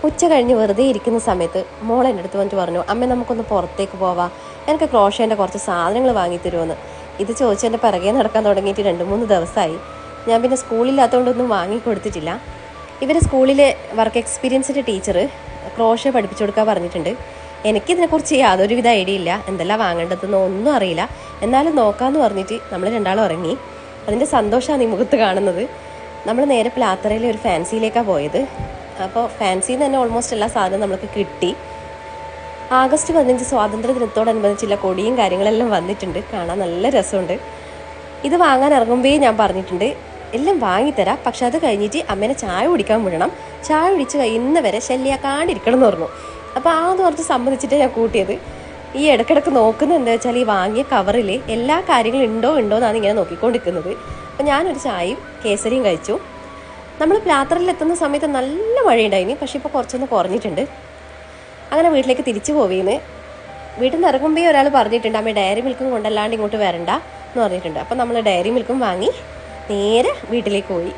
ഉച്ച കഴിഞ്ഞ് വെറുതെ ഇരിക്കുന്ന സമയത്ത് മോൾ എൻ്റെ അടുത്ത് വന്നിട്ട് പറഞ്ഞു, അമ്മ നമുക്കൊന്ന് പുറത്തേക്ക് പോവാം, എനിക്ക് ക്രോഷേൻ്റെ കുറച്ച് സാധനങ്ങൾ വാങ്ങി തരുമെന്ന്. ഇത് ചോദിച്ച് എൻ്റെ പിറകെ നടക്കാൻ തുടങ്ങിയിട്ട് 2-3 ദിവസമായി. ഞാൻ പിന്നെ സ്കൂളില്ലാത്തതുകൊണ്ടൊന്നും വാങ്ങിക്കൊടുത്തിട്ടില്ല. ഇവർ സ്കൂളിലെ വർക്ക് എക്സ്പീരിയൻസിൻ്റെ ടീച്ചർ ക്രോഷേ പഠിപ്പിച്ചു കൊടുക്കാൻ പറഞ്ഞിട്ടുണ്ട്. എനിക്കിതിനെക്കുറിച്ച് യാതൊരുവിധ ഐഡിയ ഇല്ല, എന്തെല്ലാം വാങ്ങേണ്ടതെന്നോ ഒന്നും അറിയില്ല. എന്നാലും നോക്കാമെന്ന് പറഞ്ഞിട്ട് നമ്മൾ രണ്ടാളും ഇറങ്ങി. അതിൻ്റെ സന്തോഷമാണ് ഈ മുഖത്ത് കാണുന്നത്. നമ്മൾ നേരെ പ്ലാത്തറയിലെ ഒരു ഫാൻസിയിലേക്കാണ് പോയത്. അപ്പോൾ ഫാൻസിയിൽ നിന്ന് തന്നെ ഓൾമോസ്റ്റ് എല്ലാ സാധനവും നമുക്ക് കിട്ടി. ആഗസ്റ്റ് 15 സ്വാതന്ത്ര്യ ദിനത്തോടനുബന്ധിച്ചുള്ള കൊടിയും കാര്യങ്ങളെല്ലാം വന്നിട്ടുണ്ട്, കാണാൻ നല്ല രസമുണ്ട്. ഇത് വാങ്ങാൻ ഇറങ്ങുമ്പോഴേ ഞാൻ പറഞ്ഞിട്ടുണ്ട്, എല്ലാം വാങ്ങിത്തരാം, പക്ഷെ അത് കഴിഞ്ഞിട്ട് അമ്മേനെ ചായ കുടിക്കാൻ വിടണം, ചായ കുടിച്ച് കഴിയുന്ന വരെ ശല്യാക്കാണ്ടിരിക്കണം എന്ന് പറഞ്ഞു. അപ്പോൾ ആന്ന് പറഞ്ഞ് സമ്മതിച്ചിട്ട് ഞാൻ കൂട്ടിയത്. ഈ ഇടയ്ക്കിടയ്ക്ക് നോക്കുന്നത് എന്താ വെച്ചാൽ ഈ വാങ്ങിയ കവറിൽ എല്ലാ കാര്യങ്ങളും ഉണ്ടോ എന്നാണ് ഇങ്ങനെ നോക്കിക്കൊണ്ടിരിക്കുന്നത്. അപ്പോൾ ഞാനൊരു ചായയും കേസരിയും കഴിച്ചു. നമ്മൾ പ്ലാത്തറിൽ എത്തുന്ന സമയത്ത് നല്ല മഴയുണ്ടായിന്, പക്ഷെ ഇപ്പോൾ കുറച്ചൊന്ന് കുറഞ്ഞിട്ടുണ്ട്. അങ്ങനെ വീട്ടിലേക്ക് തിരിച്ചു പോവുകയെന്ന്. വീട്ടിൽ നിന്ന് ഇറങ്ങുമ്പോൾ ഒരാൾ പറഞ്ഞിട്ടുണ്ട്, അമ്മ ഡയറി മിൽക്കും കൊണ്ടല്ലാണ്ട് ഇങ്ങോട്ട് വരണ്ട എന്ന് പറഞ്ഞിട്ടുണ്ട്. അപ്പം നമ്മൾ ഡയറി മിൽക്കും വാങ്ങി നേരെ വീട്ടിലേക്ക് പോയി.